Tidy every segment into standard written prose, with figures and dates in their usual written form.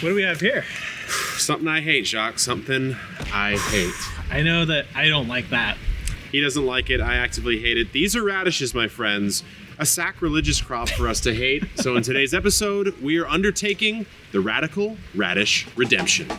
What do we have here? Something I hate, Jacques. Something I hate. I know that I don't like that. He doesn't like it. I actively hate it. These are radishes, my friends. A sacrilegious crop for us to hate. So in today's episode, we are undertaking the radical radish redemption.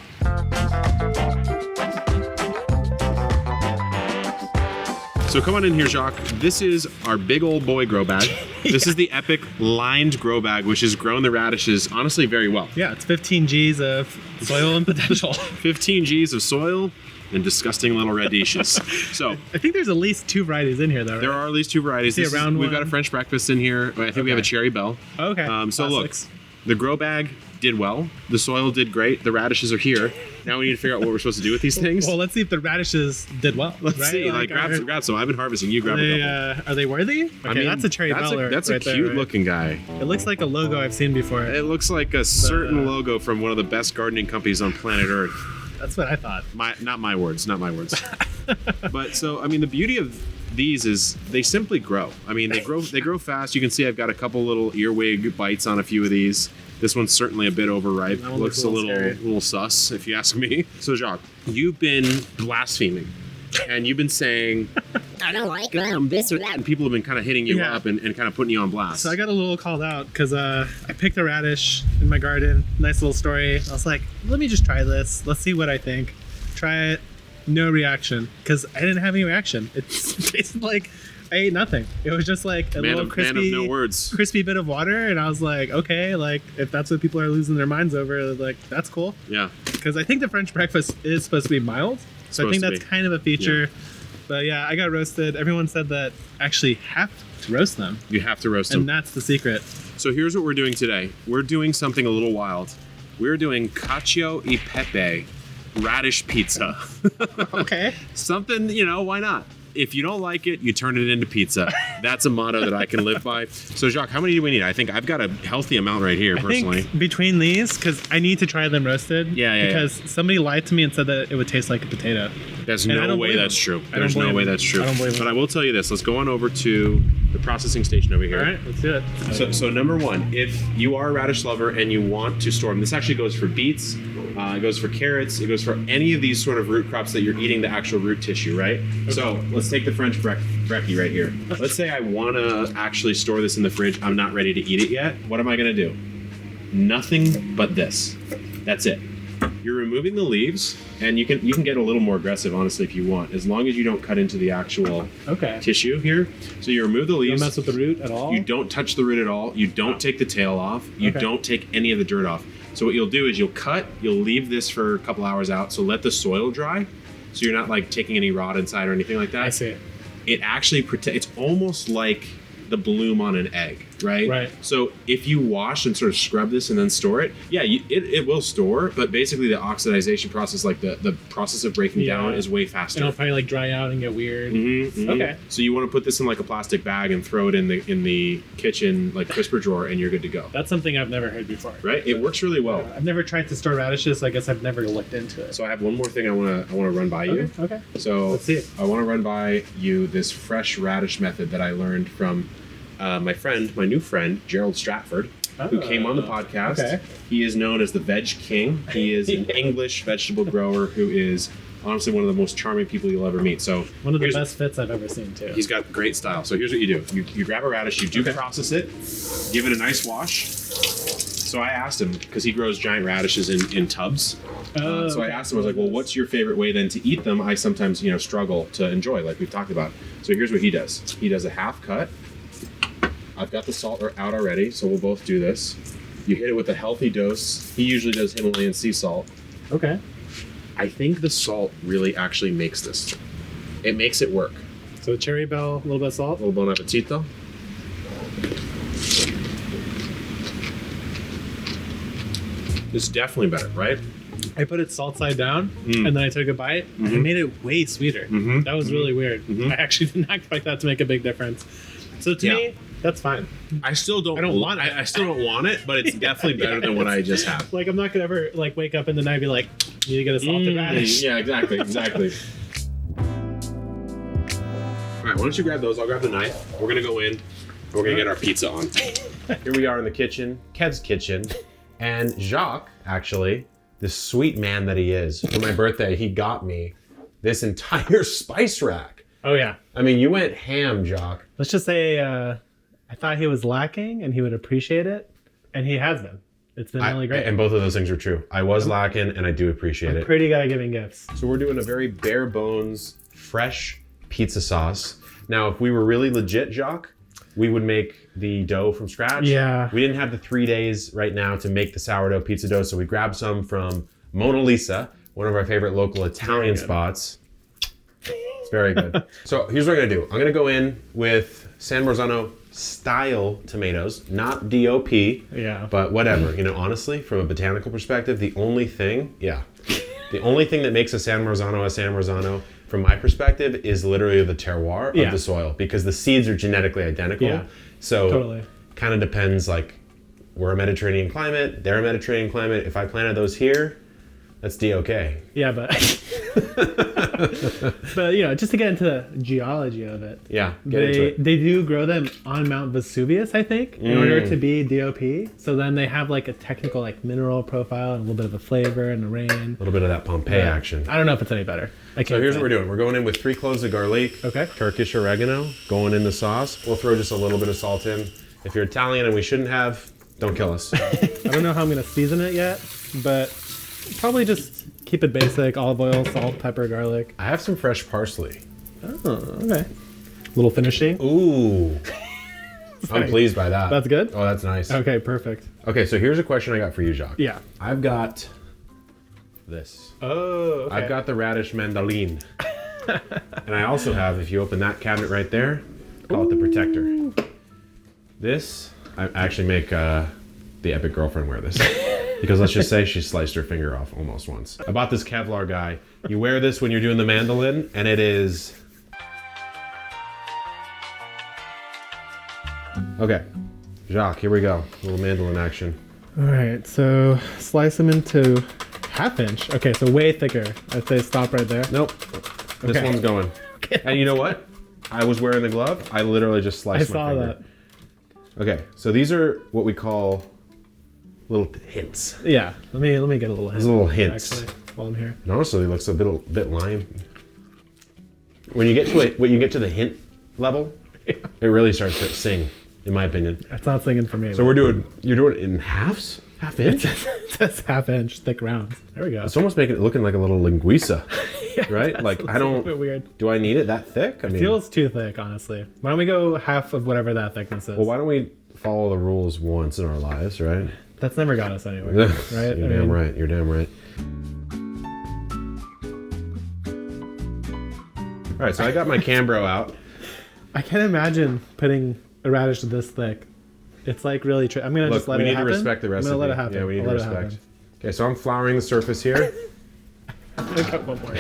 So come on in here, Jacques. This is our big old boy grow bag. This is the epic lined grow bag, which has grown the radishes honestly very well. Yeah, it's 15 G's of soil and potential. 15 G's of soil and disgusting little radishes. So I think there's at least 2 varieties in here, though, right? there are at least 2 varieties. We've got a French breakfast in here. I think we have a cherry belle. Okay. So Classics. look, the grow bag did well. The soil did great. The radishes are here. Now we need to figure out what we're supposed to do with these things. Well, let's see if the radishes did well. Let's see. Grab some. I've been harvesting. You grab a couple. Are they worthy? Okay, I mean, that's a cherry belle. That's right a cute looking guy. It looks like a logo I've seen before. It looks like a certain logo from one of the best gardening companies on planet Earth. That's what I thought. Not my words. But so, I mean, the beauty of these is they simply grow. I mean, they grow fast. You can see I've got a couple little earwig bites on a few of these. This one's certainly a bit overripe. Looks a little sus, if you ask me. So, Jacques, you've been blaspheming. And you've been saying, I don't like this or that. And people have been kind of hitting you up and kind of putting you on blast. So I got a little called out because I picked a radish in my garden. Nice little story. I was like, let me just try this. Let's see what I think. Try it. No reaction. Because I didn't have any reaction. It tasted like I ate nothing. It was just like a little crispy, man of no words. Crispy bit of water. And I was like, okay, like if that's what people are losing their minds over, like that's cool. Yeah. Because I think the French breakfast is supposed to be mild. So I think that's kind of a feature. Yeah. But yeah, I got roasted. Everyone said that I actually have to roast them. You have to roast them. And that's the secret. So here's what we're doing today. We're doing something a little wild. We're doing cacio e pepe radish pizza. Okay. Something, why not? If you don't like it, you turn it into pizza. That's a motto that I can live by. So, Jacques, how many do we need? I think I've got a healthy amount right here, personally. I think between these, because I need to try them roasted. Because somebody lied to me and said that it would taste like a potato. There's no way that's true. There's no way that's true. I don't believe it. But I will tell you this. Let's go on over to the processing station over here. All right, let's do it. So number one, if you are a radish lover and you want to store them, this actually goes for beets, it goes for carrots, it goes for any of these sort of root crops that you're eating the actual root tissue, right? Okay. So let's take the French brekkie right here. Let's say I want to actually store this in the fridge. I'm not ready to eat it yet. What am I going to do? Nothing but this. That's it. You're removing the leaves, and you can get a little more aggressive, honestly, if you want, as long as you don't cut into the actual tissue here. So you remove the leaves. You don't mess with the root at all? You don't touch the root at all. You don't take the tail off. You don't take any of the dirt off. So what you'll do is you'll leave this for a couple hours out, so let the soil dry, so you're not like taking any rot inside or anything like that. I see. It actually it's almost like the bloom on an egg, right? Right. So if you wash and sort of scrub this and then store it, it will store, but basically the oxidization process, like the process of breaking down, is way faster. It'll probably like dry out and get weird. Okay. So you want to put this in like a plastic bag and throw it in the kitchen like crisper drawer, and you're good to go. That's something I've never heard before. Right? It works really well. I've never tried to store radishes, so I guess I've never looked into it. So I have one more thing I want to run by you. Okay. So let's see it. I want to run by you this fresh radish method that I learned from my new friend, Gerald Stratford, who came on the podcast. Okay. He is known as the Veg King. He is an English vegetable grower who is honestly one of the most charming people you'll ever meet. So one of the best fits I've ever seen, too. He's got great style. So here's what you do. You grab a radish, you process it, give it a nice wash. So I asked him, because he grows giant radishes in tubs. So I asked him, I was like, well, what's your favorite way then to eat them? I sometimes, struggle to enjoy, like we've talked about. So here's what he does. He does a half cut. I've got the salt out already, so we'll both do this. You hit it with a healthy dose. He usually does Himalayan sea salt. Okay. I think the salt really actually makes this. It makes it work. So cherry belle, a little bit of salt. A little bon appetito. It's definitely better, right? I put it salt side down, and then I took a bite, and it made it way sweeter. That was really weird. I actually did not expect that to make a big difference. So to me, that's fine. I still don't want it. I still don't want it, but it's definitely better than what I just had. Like, I'm not gonna ever like wake up in the night and be like, you need to get a salted radish. Yeah, exactly. All right, why don't you grab those? I'll grab the knife. We're gonna go in. We're gonna get our pizza on. Here we are in the kitchen, Kev's kitchen, and Jacques, actually, this sweet man that he is, for my birthday, he got me this entire spice rack. Oh yeah. I mean, you went ham, Jacques. Let's just say I thought he was lacking and he would appreciate it, and he has been. It's been really great. And both of those things are true. I was lacking, and I do appreciate it. Pretty good at giving gifts. So we're doing a very bare bones, fresh pizza sauce. Now, if we were really legit, Jacques, we would make the dough from scratch. Yeah. We didn't have the 3 days right now to make the sourdough pizza dough, so we grabbed some from Mona Lisa, one of our favorite local Italian spots. It's very good. So here's what I'm gonna do. I'm gonna go in with San Marzano style tomatoes, not DOP. Yeah. But whatever, you know, honestly, from a botanical perspective, the only thing that makes a San Marzano, from my perspective, is literally the terroir of the soil, because the seeds are genetically identical. Yeah. So totally. Kind of depends, like, we're a Mediterranean climate, they're a Mediterranean climate. If I planted those here, that's DOK. Yeah, but but you know, just to get into the geology of it. Yeah, get into it. They do grow them on Mount Vesuvius, I think, in order to be DOP. So then they have like a technical like mineral profile and a little bit of a flavor and a rain. A little bit of that Pompeii action. I don't know if it's any better. So here's what we're doing. We're going in with 3 cloves of garlic, okay, Turkish oregano, going in the sauce. We'll throw just a little bit of salt in. If you're Italian and we shouldn't have, don't kill us. I don't know how I'm gonna season it yet, but probably just keep it basic: olive oil, salt, pepper, garlic. I have some fresh parsley. Oh, okay. Little finishing. Ooh. I'm pleased by that. That's good? Oh, that's nice. Okay, perfect. Okay, so here's a question I got for you, Jacques. Yeah. I've got this. Oh, okay. I've got the radish mandoline. And I also have, if you open that cabinet right there, call it the protector. This, I actually make the epic girlfriend wear this. Because let's just say she sliced her finger off almost once. I bought this Kevlar guy. You wear this when you're doing the mandolin, and it is... Okay, Jacques, here we go. A little mandolin action. All right, so slice them into half-inch. Okay, so way thicker. I'd say stop right there. Nope, this one's going. Okay. And you know what? I was wearing the glove. I literally just sliced my finger. I saw that. Okay, so these are what we call little hints. Yeah, let me get a little hint. These little hints. Actually, while I'm here. And honestly, it looks a bit lime. When you get to the hint level, it really starts to sing, in my opinion. It's not singing for me. So you're doing it in halves? Half inch? It says half-inch, thick rounds. There we go. It's almost making it looking like a little linguiça, Yeah, right? Like, I don't... A bit weird. Do I need it that thick? I mean, Feels too thick, honestly. Why don't we go half of whatever that thickness is? well, why don't we follow the rules once in our lives, right? That's never got us anywhere, right? You're damn right. You're damn right. All right, so I got my Cambro out. I can't imagine putting a radish this thick. It's like really I'm gonna just let it happen. We need to respect the recipe. I'm gonna let it happen. Yeah, we need to I'll let it respect. Okay, so I'm flouring the surface here. I got one more.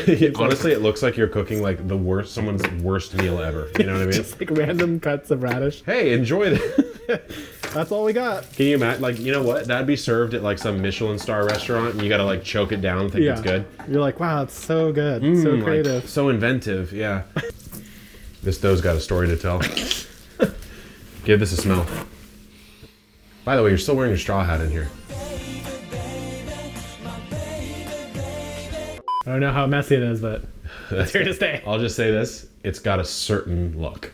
Honestly, it looks like you're cooking like someone's worst meal ever. You know what I mean? Just like random cuts of radish. Hey, enjoy it. That's all we got. Can you imagine? Like, you know what? That'd be served at like some Michelin star restaurant, and you gotta like choke it down, think it's good. You're like, wow, it's so good, so creative, like, so inventive. Yeah. This dough's got a story to tell. Give this a smell. By the way, you're still wearing your straw hat in here. I don't know how messy it is, but it's here to stay. I'll just say this. It's got a certain look.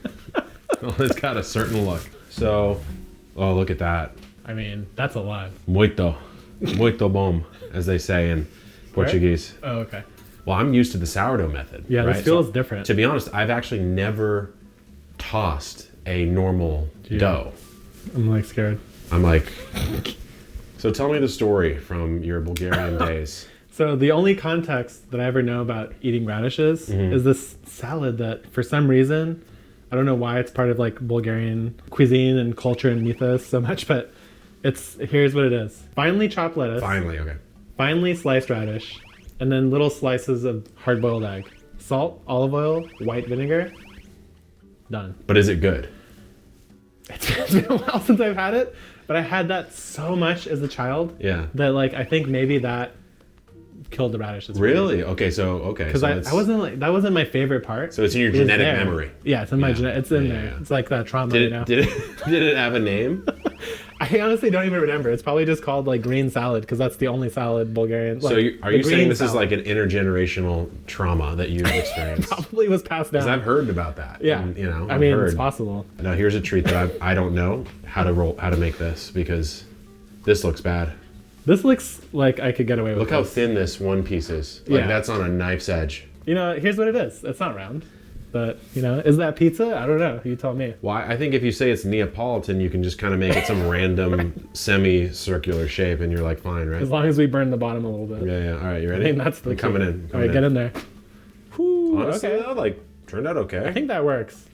It's got a certain look. So, oh, look at that. I mean, that's a lot. Muito. Muito bom, as they say in Portuguese. Oh, okay. Well, I'm used to the sourdough method. Yeah, right? this feels different. To be honest, I've actually never tossed a normal dough. I'm like scared. I'm like... So tell me the story from your Bulgarian days. So the only context that I ever know about eating radishes is this salad that, for some reason, I don't know why it's part of like Bulgarian cuisine and culture and mythos so much, but here's what it is. Finely chopped lettuce. Finally, okay. Finely sliced radish, and then little slices of hard-boiled egg. Salt, olive oil, white vinegar. Done. But is it good? It's been a while since I've had it, but I had that so much as a child. Yeah. That like I think maybe that killed the radishes. Really? Okay, Because I wasn't like that wasn't my favorite part. So it's in your It was genetic there. memory. Yeah, it's in my genetic. It's in Yeah, there. yeah. It's like that trauma. Did you it, know? did it have a name? I honestly don't even remember. It's probably just called like green salad because that's the only salad Bulgarian. So are you saying this is like an intergenerational trauma that you've experienced? probably was passed down? Because I've heard about that. Yeah, And, you know, I I've mean, heard. it's possible. Now here's a treat that I don't know how to make this because this looks bad. This looks like I could get away with. Look how this. thin this one piece is. Like Yeah. that's on a knife's edge. You know, here's what it is. It's not round, but you know, is that pizza? I don't know. You tell me. Why? I think if you say it's Neapolitan, you can just kind of make it some random semicircular shape, and you're like, fine, right? As long as we burn the bottom a little bit. Yeah. All right, you I ready? think that's the I'm key. coming in. All right, get in there. Whew, Honestly, okay. though, like turned out okay. I think that works.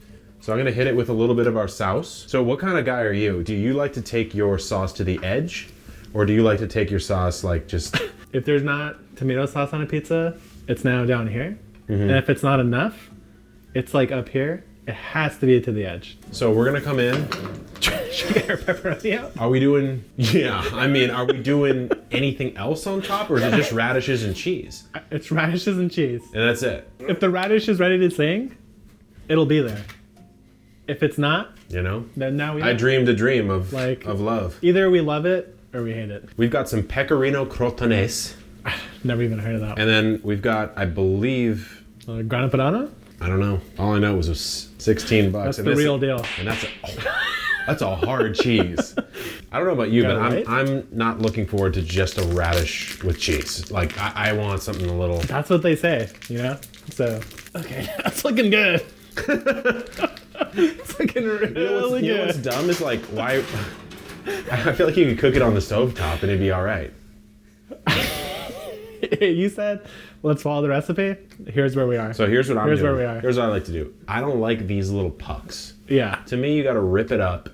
So I'm gonna hit it with a little bit of our sauce. So what kind of guy are you? Do you like to take your sauce to the edge, or do you like to take your sauce like just? If there's not tomato sauce on a pizza, it's now down here. Mm-hmm. And if it's not enough, it's like up here. It has to be to the edge. So we're gonna come in. Should we get our pepperoni out? Are we doing? Yeah, I mean, are we doing anything else on top, or is it just radishes and cheese? It's radishes and cheese. And that's it. If the radish is ready to sing, it'll be there. If it's not, You know. then now we I dreamed a dream of Like- love. either we love it or we hate it. We've got some pecorino crotonese, Never even heard of that. and then we've got, I believe, Grana Padano? I don't know. All I know was it was $16. That's and the this- real deal. And that's a hard cheese. I don't know about you, Got but it right? I'm not looking forward to just a radish with cheese. Like I want something a little. That's what they say, you know? So, okay, that's looking good. It's looking really You know what's good. dumb is like why. I feel like you could cook it on the stovetop and it'd be all right. You said, let's follow the recipe. Here's where we are. So here's what I'm Here's doing. where we are. Here's what I like to do. I don't like these little pucks. Yeah. To me, you got to rip it up,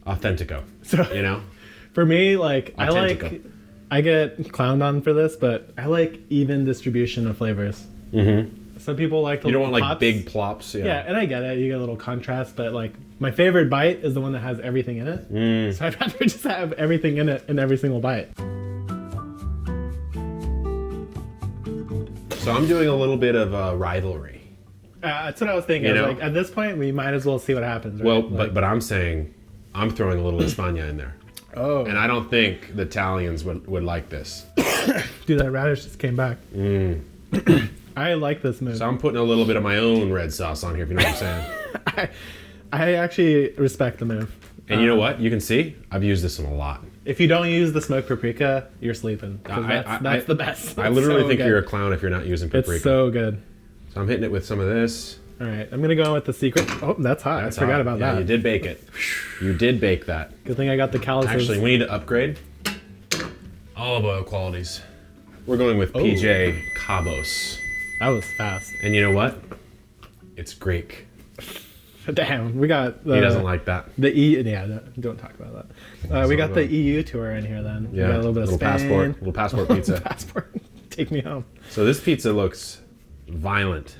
authentico. So You know. for me, like, Authentico. I get clowned on for this, but I like even distribution of flavors. Mm-hmm. Some people like the You don't little want like pops. big plops. Yeah, and I get it. You get a little contrast, but like my favorite bite is the one that has everything in it. So I'd rather just have everything in it in every single bite. So I'm doing a little bit of a rivalry. That's what I was thinking. You I was know? like, at this point, we might as well see what happens. Right? Well, Like, but I'm saying I'm throwing a little España in there. oh, And I don't think the Italians would like this. dude, that radish just came back. I like this move. So I'm putting a little bit of my own red sauce on here, if you know what I'm saying. I actually respect the move. And you know what? You can see I've used this one a lot. If you don't use the smoked paprika, you're sleeping. 'Cause that's the best. I It's literally so think good. you're a clown if you're not using paprika. It's so good. So I'm hitting it with some of this. All right, I'm gonna go with the secret. Oh, that's hot. That's I forgot hot. about Yeah, that. you did bake it. You did bake that. Good thing I got the calluses. Actually, we need to upgrade. Olive oil qualities. We're going with PJ Cabos. that was fast. And you know what? It's Greek. Damn, we got the. He doesn't like that. the E. Yeah, don't talk about that. We got the EU tour in here then. Yeah, we got a little bit of Spain. little passport pizza. Passport. Take me home. So this pizza looks violent.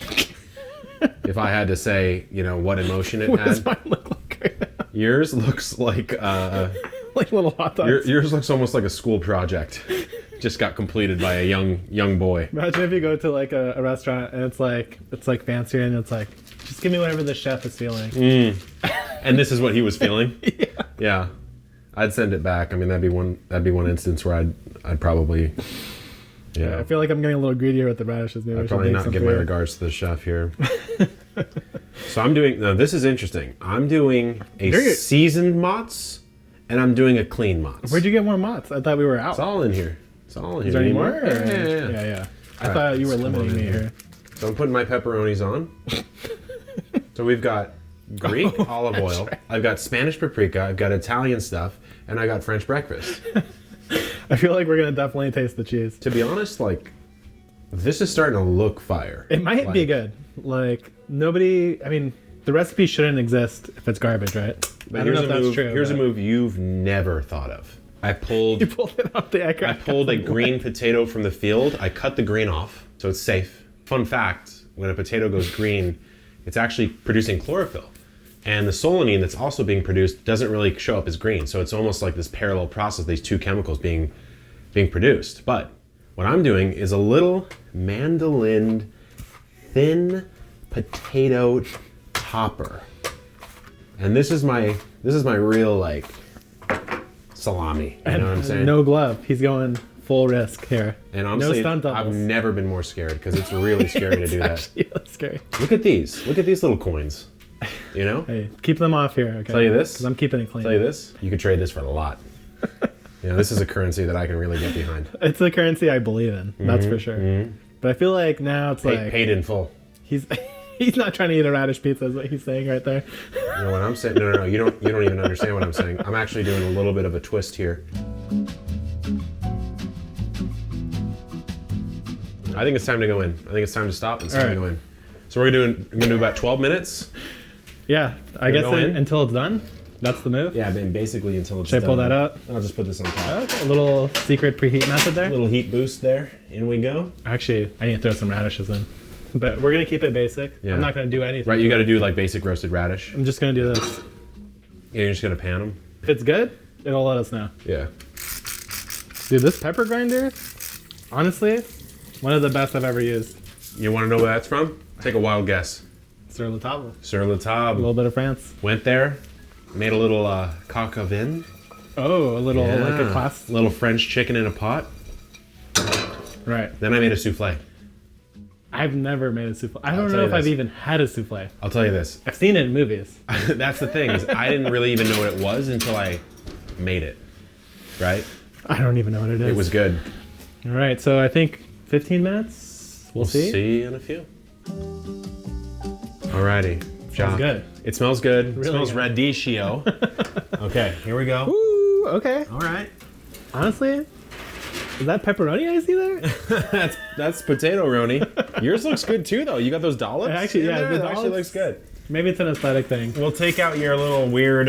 If I had to say, you know, what emotion it What does had, mine look like right now? yours looks like Like little hot dogs. yours looks almost like a school project, just got completed by a young boy. Imagine if you go to like a restaurant and it's like fancier and it's like, just give me whatever the chef is feeling. And this is what he was feeling. Yeah. Yeah, I'd send it back. I mean, that'd be one instance where I'd probably, Yeah, I feel like I'm getting a little greedier with the radishes. Maybe I I'd should probably make not some give for my you. regards to the chef here. So I'm doing. No, this is interesting. I'm doing a You're- seasoned mozz, and I'm doing a clean mozz. Where'd you get more mozz? I thought we were out. It's all in here. It's all in here. Is there any You more? need or- Yeah. yeah. I All thought right, you were let's come limiting on me in here. So I'm putting my pepperonis on. So we've got Greek olive oil. right. I've got Spanish paprika. I've got Italian stuff, and I got French breakfast. I feel like we're gonna definitely taste the cheese. To be honest, like this is starting to look fire. It might be Like, good. Like nobody. I mean, the recipe shouldn't exist if it's garbage, right? But I don't here's know if a that's move. true. Here's a but- move you've never thought of. I pulled. You pulled it off the egg. I pulled a green potato from the field. I cut the green off, so it's safe. Fun fact, when a potato goes green, it's actually producing chlorophyll. And the solanine that's also being produced doesn't really show up as green. So it's almost like this parallel process, these two chemicals being produced. But What I'm doing is a little mandolin thin potato topper. And this is my real like salami. You know what I'm saying? No glove. He's going full risk here. And honestly, no stunt I've doubles. never been more scared because it's really scary to do that. Actually, that's scary. Look at these. Look at these little coins. You know? Hey, keep them off here, okay? Tell you this. 'Cause I'm keeping it clean. Tell you this. You could trade this for a lot. You know, this is a currency that I can really get behind. It's a currency I believe in. That's for sure. But I feel like now it's like Paid in full. he's he's not trying to eat a radish pizza. Is what he's saying right there. You know what I'm saying? No. You don't even understand what I'm saying. I'm actually doing a little bit of a twist here. I think it's time to go in. I think it's time to stop and it's time to go in. So we're gonna do about 12 minutes. Yeah, I guess go in? until it's done. That's the move. Yeah, then basically until it's Should I pull done. that up? I'll just put this on top. Okay, a little secret preheat method there. A little heat boost there. In we go. Actually, I need to throw some radishes in. But we're gonna keep it basic. Yeah. I'm not gonna do anything. Right, you got to do like basic roasted radish. I'm just gonna do this. Yeah, you're just gonna pan them. If it's good, it'll let us know. Yeah. Dude, this pepper grinder, honestly, one of the best I've ever used. You want to know where that's from? Take a wild guess. Sur la table. Sur la A table. little bit of France. Went there, made a little coq au vin. Oh, a little like a class. Little French chicken in a pot. Right. Then I made a souffle. I've never made a souffle. I I'll don't tell know you if I've this. even had a souffle. I'll tell you this. I've seen it in movies. That's the thing. Is I didn't really even know what it was until I made it. Right? I don't even know what it is. It was good. All right, so I think 15 minutes. We'll see. See in a few. Alrighty. Smells good. It smells good. It Really smells good. radishio. Okay, here we go. Ooh, okay. All right. Honestly, is that pepperoni I see there? That's potato roni. Yours looks good too, though. You got those dollops. Actually, in yeah, there? the That actually dollops. looks good. Maybe it's an aesthetic thing. We'll take out your little weird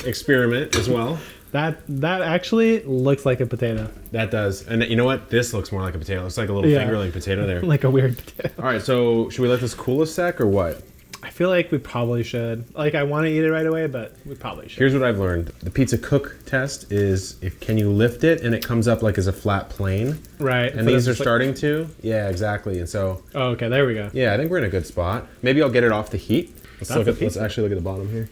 experiment as well. That actually looks like a potato. That does. And you know what? This looks more like a potato. It looks like a little Yeah. fingerling potato there. Like a weird potato. All right, so should we let this cool a sec or what? I feel like we probably should. Like, I want to eat it right away, but we probably should. Here's what I've learned. The pizza cook test is can you lift it and it comes up like as a flat plane. Right. And so these are it's like- starting to. Yeah, exactly. And so, Oh, okay, there we go. yeah, I think we're in a good spot. Maybe I'll get it off the heat. That's the Let's pizza. actually look at the bottom here.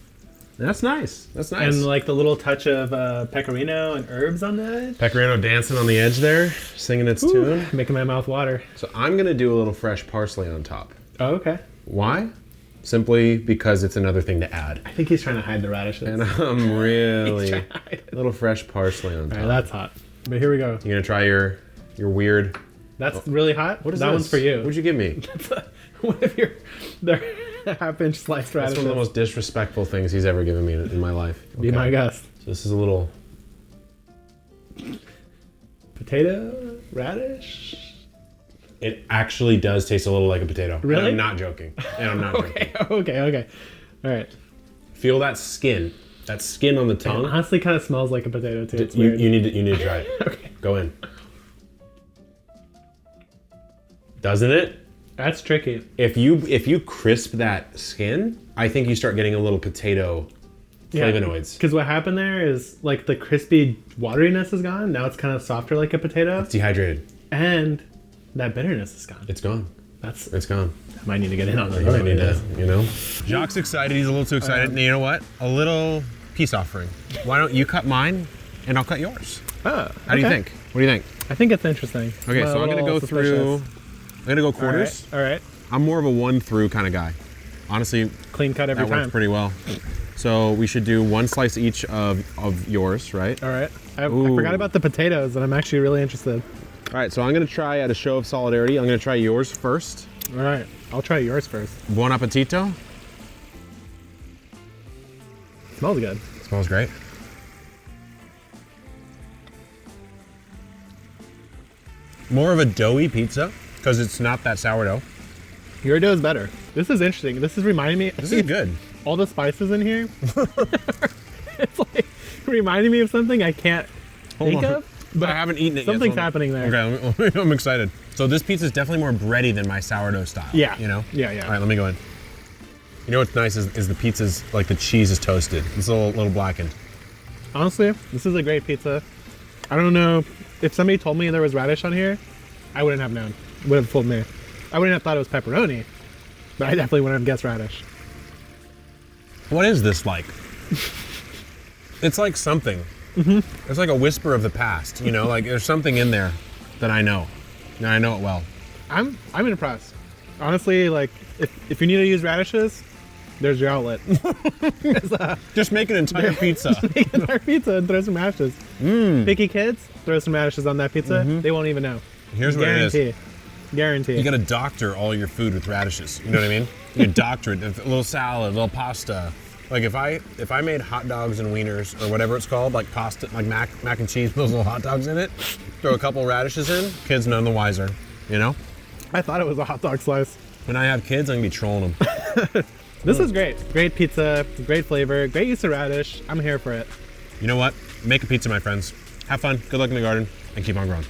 That's nice. That's nice. And like the little touch of pecorino and herbs on the edge. Pecorino dancing on the edge there, singing its tune. Making my mouth water. So I'm gonna do a little fresh parsley on top. Oh, okay. Why? Simply because it's another thing to add. I think he's trying to hide the radishes. And I'm really Trying to hide it. a little fresh parsley on top. All right, that's hot. But here we go. You're gonna try your weird. That's really hot. What is that this? one's for you. What'd you give me? One of your they're half-inch sliced That's radishes. one of the most disrespectful things he's ever given me in my life. Be my guest. So this is a little. Potato, radish. It actually does taste a little like a potato. Really? And I'm not joking. And I'm not joking. Okay. All right. Feel that skin. That skin on the It tongue. honestly kind of smells like a potato too. It's You, weird. you need to try it. Okay. Go in. Doesn't it? That's tricky. If you crisp that skin, I think you start getting a little potato flavonoids. Because what happened there is like the crispy wateriness is gone. Now it's kind of softer like a potato, It's dehydrated. and that bitterness is gone. It's gone. That's It's gone. I might need to get in on that. You might need to, you know. Jacques' excited. He's a little too excited. And you know what? A little peace offering. Why don't you cut mine, and I'll cut yours? Ah, How do you think? What do you think? I think it's interesting. Okay, so I'm gonna go through. I'm gonna go quarters. All right. I'm more of a 1-through kind of guy. Honestly, Clean cut every that time. works pretty well. So we should do 1 slice each of yours, right? All right. I Ooh. forgot about the potatoes, and I'm actually really interested. All right, so I'm gonna try at a show of solidarity. I'm gonna try yours first. All right. I'll try yours first. Buon appetito. Smells good. Smells great. More of a doughy pizza because it's not that sourdough. Your dough is better. This is interesting. This is reminding me. This is good. All the spices in here. It's like reminding me of something I can't think on. of. But I haven't eaten it yet. something's so I'm- happening there. Okay, I'm excited. So this pizza is definitely more bready than my sourdough style. Yeah. You know? Yeah. All right, let me go in. You know what's nice is the pizza's, like the cheese is toasted. It's a little blackened. Honestly, this is a great pizza. I don't know if somebody told me there was radish on here, I wouldn't have known. It would have fooled me. I wouldn't have thought it was pepperoni, but I definitely wouldn't have guessed radish. What is this like? It's like something. It's like a whisper of the past, you know? Like there's something in there that I know. And I know it well. I'm impressed. Honestly, like if you need to use radishes, there's your outlet. Just make an entire pizza. Make an entire pizza and throw some radishes. Picky kids, throw some radishes on that pizza. They won't even know. Here's what it is. Guarantee. You gotta doctor all your food with radishes. You know what I mean? You doctor it. A little salad, a little pasta. Like if I made hot dogs and wieners or whatever it's called, like pasta, like mac and cheese, those little hot dogs in it, throw a couple radishes in, kids none the wiser. You know? I thought it was a hot dog slice. When I have kids, I'm gonna be trolling them. This is great. Great pizza, great flavor, great use of radish. I'm here for it. You know what? Make a pizza, my friends. Have fun, good luck in the garden, and keep on growing.